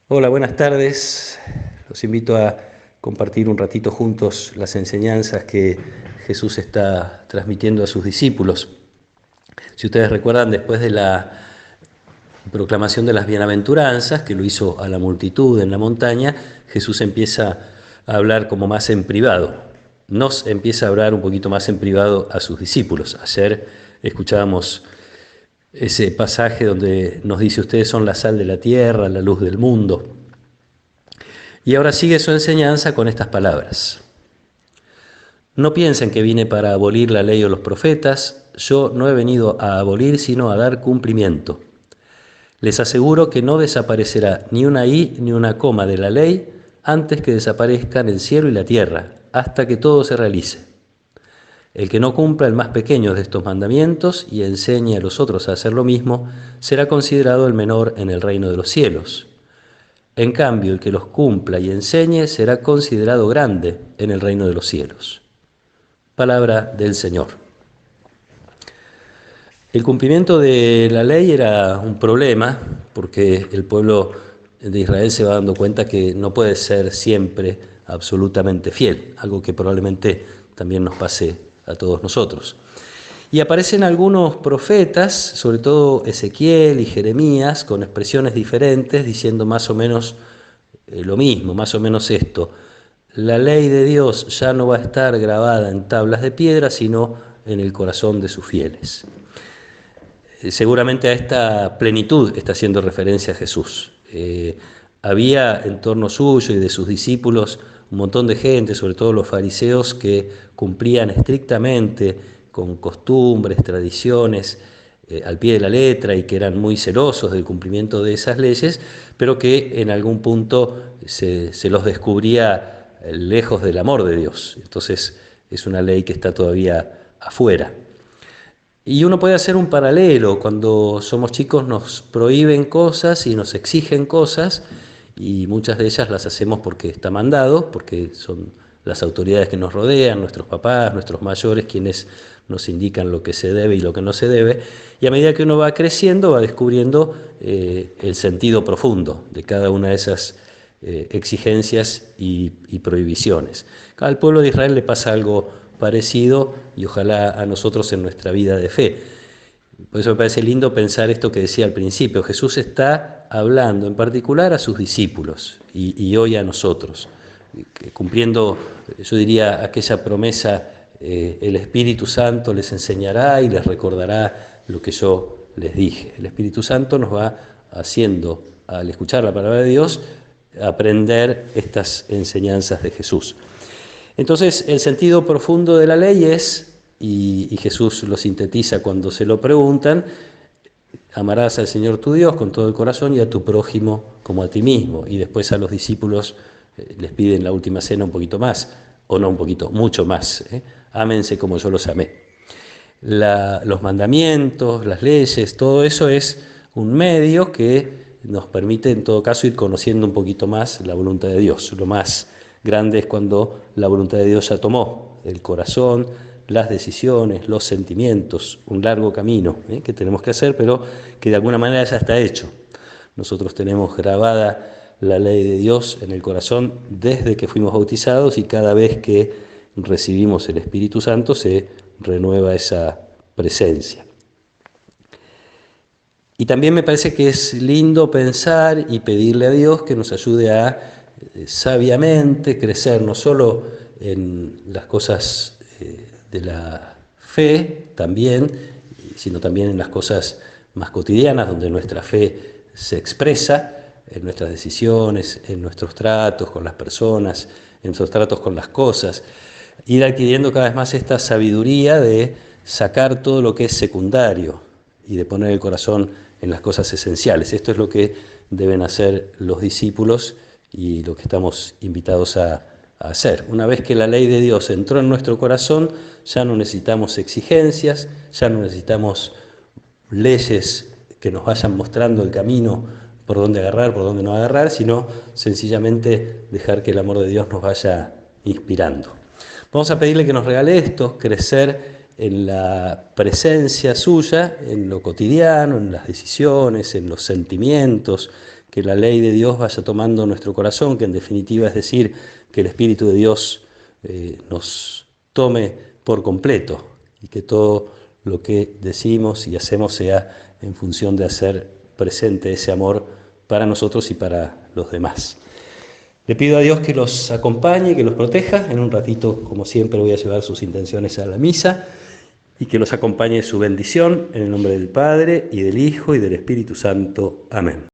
Hola, buenas tardes. Los invito a compartir un ratito juntos las enseñanzas que Jesús está transmitiendo a sus discípulos. Si ustedes recuerdan, después de la proclamación de las bienaventuranzas, que lo hizo a la multitud en la montaña, Jesús empieza a hablar como más en privado. Nos empieza a hablar un poquito más en privado a sus discípulos. Ayer escuchábamos ese pasaje donde nos dice: ustedes son la sal de la tierra, la luz del mundo. Y ahora sigue su enseñanza con estas palabras: no piensen que vine para abolir la ley o los profetas. Yo no he venido a abolir, sino a dar cumplimiento. Les aseguro que no desaparecerá ni una i ni una coma de la ley antes que desaparezcan el cielo y la tierra, hasta que todo se realice. El que no cumpla el más pequeño de estos mandamientos y enseñe a los otros a hacer lo mismo, será considerado el menor en el reino de los cielos. En cambio, el que los cumpla y enseñe será considerado grande en el reino de los cielos. Palabra del Señor. El cumplimiento de la ley era un problema porque el pueblo de Israel se va dando cuenta que no puede ser siempre absolutamente fiel, algo que probablemente también nos pase a todos nosotros. Y aparecen algunos profetas, sobre todo Ezequiel y Jeremías, con expresiones diferentes, diciendo más o menos lo mismo, más o menos esto: la ley de Dios ya no va a estar grabada en tablas de piedra, sino en el corazón de sus fieles. Seguramente a esta plenitud está haciendo referencia Jesús. Había en torno suyo y de sus discípulos un montón de gente, sobre todo los fariseos, que cumplían estrictamente con costumbres, tradiciones, al pie de la letra, y que eran muy celosos del cumplimiento de esas leyes, pero que en algún punto se los descubría lejos del amor de Dios. Entonces es una ley que está todavía afuera. Y uno puede hacer un paralelo: cuando somos chicos nos prohíben cosas y nos exigen cosas, y muchas de ellas las hacemos porque está mandado, porque son las autoridades que nos rodean, nuestros papás, nuestros mayores, quienes nos indican lo que se debe y lo que no se debe. Y a medida que uno va creciendo, va descubriendo el sentido profundo de cada una de esas exigencias y prohibiciones. Al pueblo de Israel le pasa algo parecido, y ojalá a nosotros en nuestra vida de fe. Por eso me parece lindo pensar esto que decía al principio. Jesús está hablando en particular a sus discípulos y hoy a nosotros, cumpliendo, yo diría, aquella promesa: el Espíritu Santo les enseñará y les recordará lo que yo les dije. El Espíritu Santo nos va haciendo, al escuchar la palabra de Dios, aprender estas enseñanzas de Jesús. Entonces, el sentido profundo de la ley es, y Jesús lo sintetiza cuando se lo preguntan: amarás al Señor tu Dios con todo el corazón y a tu prójimo como a ti mismo. Y después a los discípulos les piden la última cena un poquito más, o no un poquito, mucho más. Ámense como yo los amé. Los mandamientos, las leyes, todo eso es un medio que nos permite en todo caso ir conociendo un poquito más la voluntad de Dios. Lo más grande es cuando la voluntad de Dios ya tomó el corazón, las decisiones, los sentimientos, un largo camino que tenemos que hacer, pero que de alguna manera ya está hecho. Nosotros tenemos grabada la ley de Dios en el corazón desde que fuimos bautizados, y cada vez que recibimos el Espíritu Santo se renueva esa presencia. Y también me parece que es lindo pensar y pedirle a Dios que nos ayude a sabiamente crecer, no solo en las cosas de la fe también, sino también en las cosas más cotidianas, donde nuestra fe se expresa, en nuestras decisiones, en nuestros tratos con las personas, en nuestros tratos con las cosas. Ir adquiriendo cada vez más esta sabiduría de sacar todo lo que es secundario y de poner el corazón en las cosas esenciales. Esto es lo que deben hacer los discípulos y lo que estamos invitados a hacer. Una vez que la ley de Dios entró en nuestro corazón, ya no necesitamos exigencias, ya no necesitamos leyes que nos vayan mostrando el camino por dónde agarrar, por dónde no agarrar, sino sencillamente dejar que el amor de Dios nos vaya inspirando. Vamos a pedirle que nos regale esto: crecer en la presencia suya, en lo cotidiano, en las decisiones, en los sentimientos, que la ley de Dios vaya tomando nuestro corazón, que en definitiva es decir, que el Espíritu de Dios nos tome por completo y que todo lo que decimos y hacemos sea en función de hacer presente ese amor para nosotros y para los demás. Le pido a Dios que los acompañe, que los proteja. En un ratito, como siempre, voy a llevar sus intenciones a la misa y que los acompañe su bendición en el nombre del Padre y del Hijo y del Espíritu Santo. Amén.